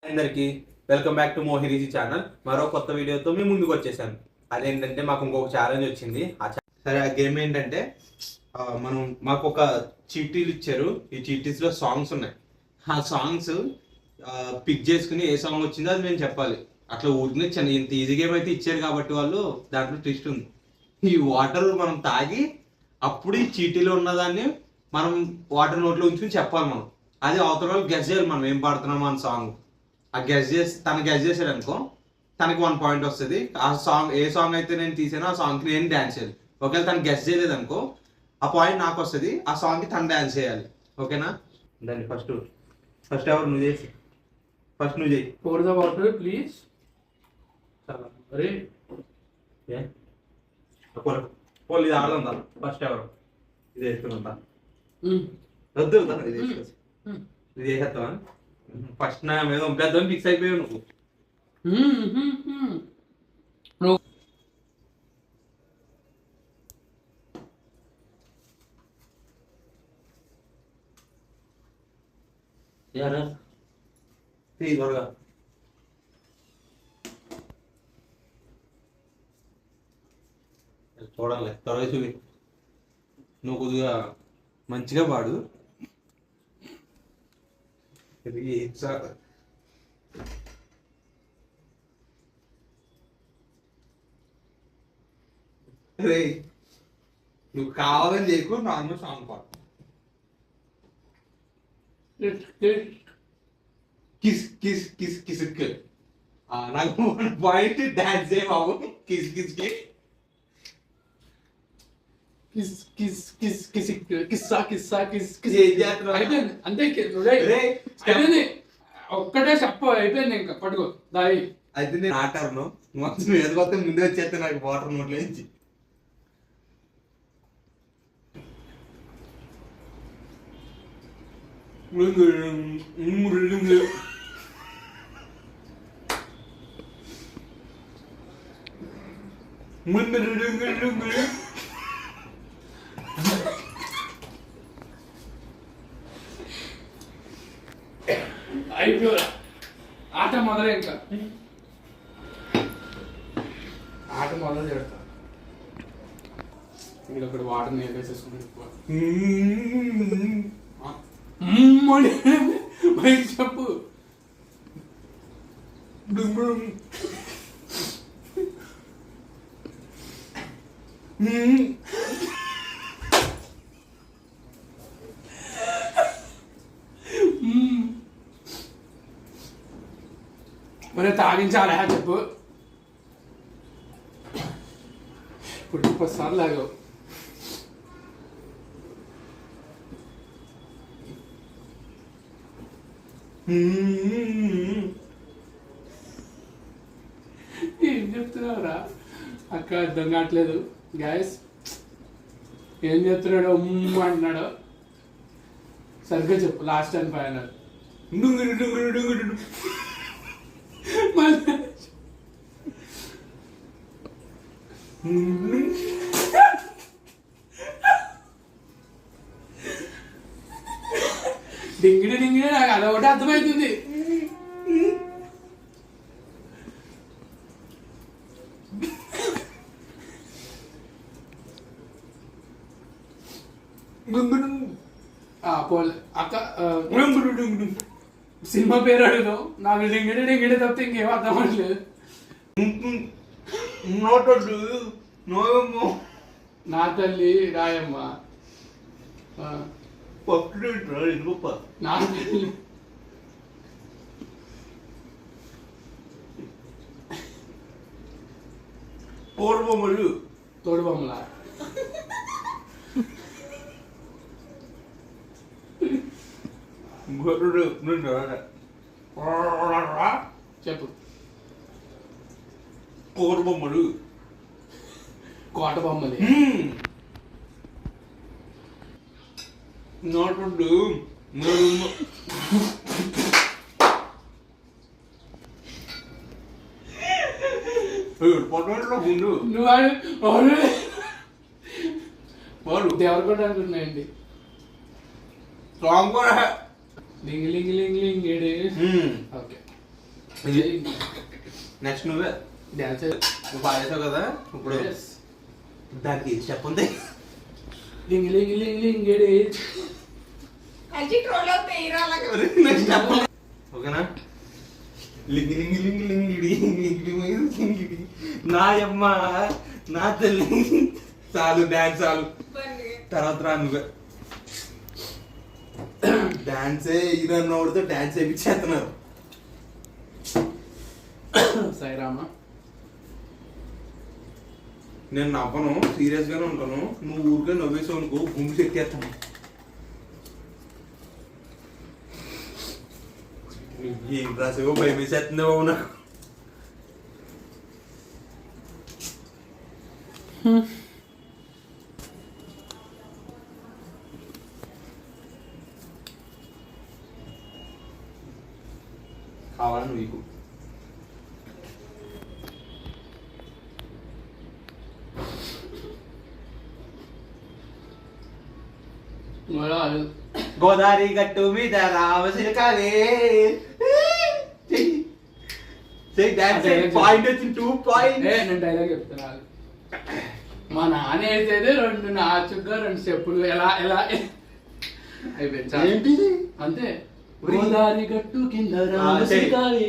అందరికి welcome back to మోహిరీజీ channel. మరో కొత్త వీడియోతో మేము ముందుకు వచ్చేసాను. అదేంటంటే మాకు ఇంకొక ఛాలెంజ్ వచ్చింది. సరే ఆ గేమ్ ఏంటంటే మాకు ఒక చీటీలు ఇచ్చారు. ఈ చీటీస్ లో సాంగ్స్ ఉన్నాయి. ఆ సాంగ్స్ పిక్ చేసుకుని ఏ సాంగ్ వచ్చిందో అది మేము చెప్పాలి. అట్లా ఊరిని ఇంత ఈజీ గేమ్ అయితే ఇచ్చారు కాబట్టి వాళ్ళు దాంట్లో ట్విస్ట్ ఉంది. ఈ వాటర్ మనం తాగి అప్పుడు ఈ చీటీలో ఉన్నదాన్ని మనం వాటర్ నోట్లో ఉంచుకుని చెప్పాలి. మనం అది అవతల వాళ్ళు గెస్ చేయాలి మనం ఏం పాడుతున్నామో అని సాంగ్. ఆ గెస్ చేసి తను గెస్ చేశాడు అనుకో తనకి 1 పాయింట్ వస్తుంది. ఆ సాంగ్ ఏ సాంగ్ అయితే నేను తీసానో ఆ సాంగ్కి నేను డ్యాన్స్ చేయాలి. ఒకవేళ తను గెస్ చేయలేదు అనుకో ఆ పాయింట్ నాకు వస్తుంది. ఆ సాంగ్కి తను డ్యాన్స్ చేయాలి. ఓకేనా? దాన్ని ఫస్ట్ ఎవరు నువ్వు చేసి ఫస్ట్ నువ్వు చేయి. Four the water please. చాలా అరే పోలు ఇది ఆడదా ఫస్ట్ ఎవరు ఇది వేసుకుందా వద్దు ఇది ఇది వేసేస్తావా ఫస్ట్ నా మీద పంపేద్దాం ఫిక్స్ అయిపోయావు నువ్వు. త్వరగా చూడాలి. త్వరగా చూపి. నువ్వు కొద్దిగా మంచిగా పాడు. నువ్వు కావాలని చేయకు, నార్మల్ సాంగ్ పాడు. కిస్ కిస్ కిస్ కిస్ నాకు 1 పాయింట్. డాన్స్ చేయ బాబు. కిస్ కిస్ కి కిస్ కిస్ కిస్ కిస్ కిస్సా కిస్సా కిస్ కిస్ అయిపోయింది అంతే. ఒక్కటే చెప్ప అయిపోయింది. ఇంకా పట్టుకో దాయి. అయితే నేను ఆటర్ను నువ్వు ఎదుగుతే ముందే వచ్చేస్తే నాకు వాటర్ నోట్లో నుంచి అయిపో ఆట మొదలే. ఇంకా ఆట మొదలు చేస్తా. మీరు ఒకటి వాటర్ నీళ్ళు వేసేసుకుంటే చెప్పు. మరి తాగించాలా చెప్పు. ఇప్పుడు 30 సార్లు లాగావు. ఏం చెప్తున్నావురా అక్క? అర్థం కావట్లేదు. గ్యాస్ ఏం చెప్తున్నాడు? అంటున్నాడు. సరిగ్గా చెప్పు. Last and final. డింగిడి డింగిడి నాకు అదొకటి అర్థమవుతుంది. అక్క సినిమా పేరు అడుగుదాం. నాకు డింగిడి డింగిడి తప్పితే ఇంకేం అర్థం అవ్వట్లేదు. నా తల్లి రాయమ్మ. నా తల్లి తోడు బొమ్మలా చెప్పు. కోట బొమ్మలు. కోట బొమ్మలు. నోటు నువ్వు దేవరకొండ అనుకున్నాయండి. సాంగ్ కూడా లింగ్ లింగ్ లింగ్ లింగ్. ఓకే ఇది నెక్స్ట్ నువ్వే డాన్స్ నువ్వు పాడేసావు కదా ఇప్పుడు దానికి స్టెప్ ఉంది. లింగ్ లింగ్ లింగ్ లింగిడి. ఓకేనా? లింగి లింగి లింగి లింగిడి లింగిడి నా అమ్మ నా తల్లి. చాలు డాన్స్ చాలు, తర్వాత రా నువ్వే. డాన్సే హీరో నోడితో డాన్స్ వేయించేస్తున్నారు. సాయిరామా. నేను నవ్వను, సీరియస్ గానే ఉంటాను. నువ్వు ఊరికే నవ్వేసావు అనుకో గుంపు చెక్కేస్తాను. ఏం రాసేవో భయం వేసేస్తుంది బాబు నాకు. కావాలని నీకు గోదావరి గట్టు మీద రావసిన కావే పాయింట్ వచ్చింది 2 పాయింట్. నేను డైలాగ్ చెప్తున్నా. మా నాన్న వేసేది 2 నాచుగా 2 స్టెప్పులు ఎలా ఎలా అయిపోయింది అంతే. గోదావరి గట్టు కింద రావసిన కావే.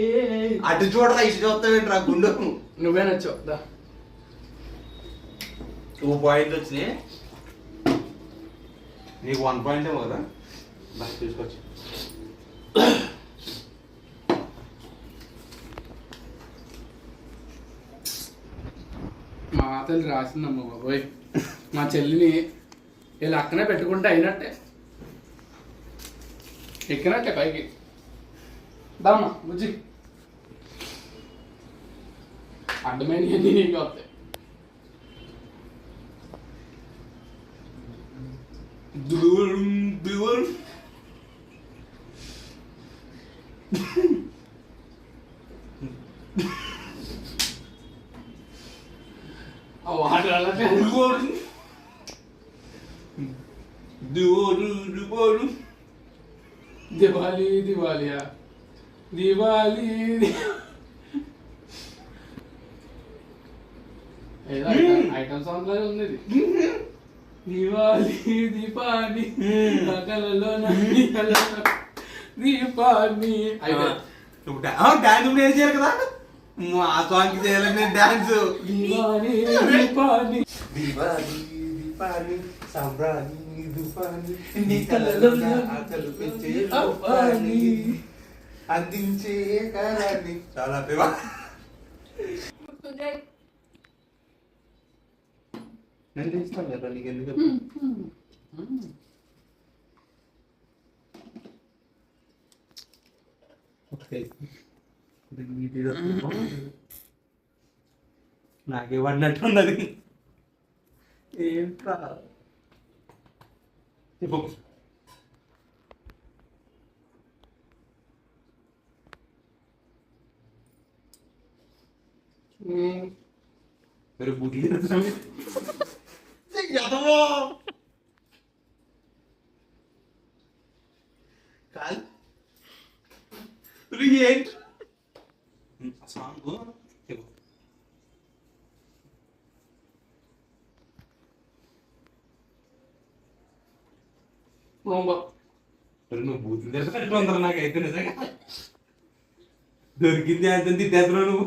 అటు చూడరా ఇటు చూస్తావేంటి రా గుండు. నువ్వే నచ్చావు. 2 పాయింట్స్ వచ్చినాయి. నీకు 1 పాయింట్ ఏమో కదా, బాగా చూసుకోవచ్చు. మా తల్లి రాసిందమ్మ బాబోయ్. మా చెల్లిని వీళ్ళు అక్కనే పెట్టుకుంటే అయినట్టే, ఎక్కినట్టే పైకి. దామా బుజ్జి అడ్డమైనవన్నీ నీకు వస్తాయి. దివాలి దివాలియా దివాలి ఏదో ఐటమ్ సాంగ్ లాగా ఉంది ఇది. దివాలి దీపాని కలలో దీపాని డాన్స్ నేర్చారు కదా, ఆ సాంగ్ చేయాలి నేను డాన్స్. దివాలి దీపాని దివాలి దీపాని సంబ్రాని దుపాని నీ కలలో ఆకలు పెంచే అవ్వాలి అందించే కారాన్ని. చాలా పేవా నేను తీస్తాను కదా, నీకు ఎందుకు నాకే పడినట్టున్నది. ఏంట్రా చెప్పు. బుద్ధి కాదు ఏంటి సాంగ్ చెప్పు. నువ్వు బూతులు తెలుసుకుంటారు నాకైతే నిజంగా దొరికింది అంత తిట్టేస్తున్నావు నువ్వు.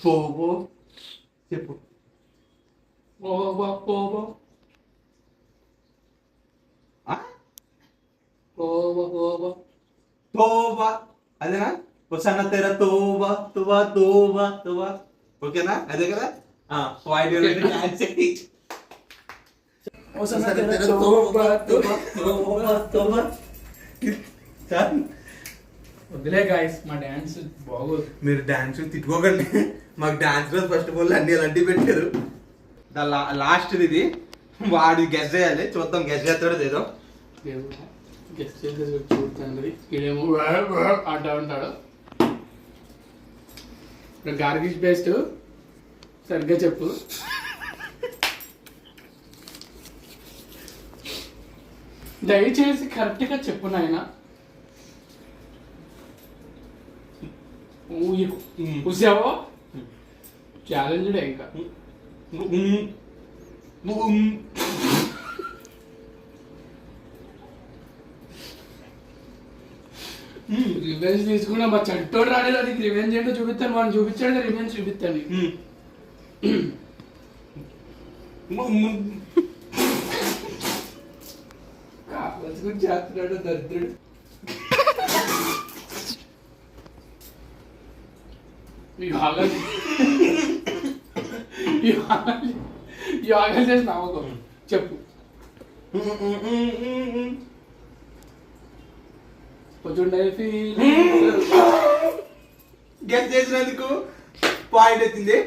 పోపో చెప్పు. తోబా అదేనా? వసన్న తెర తోబా తువా తోబా తువా. ఓకేనా? అదే కదా. వదిలే గాయస్, మా డాన్స్ బాగోదు. మీరు డాన్స్ తిట్టుకోకండి. మాకు డాన్స్ లో ఫస్ట్ ఆఫ్ ఆల్ అన్ని అలాంటివి పెట్టారు. లాస్ట్ ఇది వాడు గెస్ చేయాలి. చూద్దాం గెస్ చేస్తాడో ఏదో. గెస్ చేసి చూడండి. ఇదేమో అంటా ఉంటాడు. గార్గిష్ బేస్ట్ సరిగ్గా చెప్పు. దయచేసి కరెక్ట్గా చెప్పు నాయన. చూసావో ఛాలెంజ్ ఇంకా రివెంజ్ తీసుకున్నా మా చట్టోడు రాలేదు నీకు రివెంజ్ ఏంటో చూపిస్తాను మనం చూపించాడు రివెంజ్ చూపిస్తాను కావలసి చేస్తున్నాడు దరిద్రుడు యోగాలు చేసి నమ్మకం చెప్పు గెస్ చేసినందుకు పాయింట్ వచ్చింది.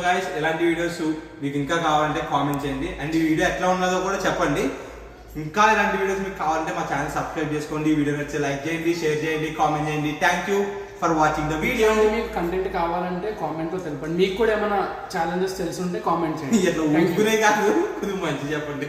గైస్ ఎలాంటి వీడియోస్ మీకు ఇంకా కావాలంటే కామెంట్ చేయండి అండ్ ఈ వీడియో ఎట్లా ఉన్నదో కూడా చెప్పండి. ఇంకా ఇలాంటి వీడియోస్ మీకు కావాలంటే మా ఛానల్ సబ్స్క్రైబ్ చేసుకోండి. వీడియో నచ్చితే లైక్ చేయండి, షేర్ చేయండి, కామెంట్ చేయండి. Thank you for watching the video. మీకు కంటెంట్ కావాలంటే కామెంట్ లో తెలపండి. మీకు కూడా ఏమైనా ఛాలెంజెస్ తెలుసుంటే కామెంట్ చేయండి. ఇట్లా ఊరుకునే కాదు, మంచి చెప్పండి.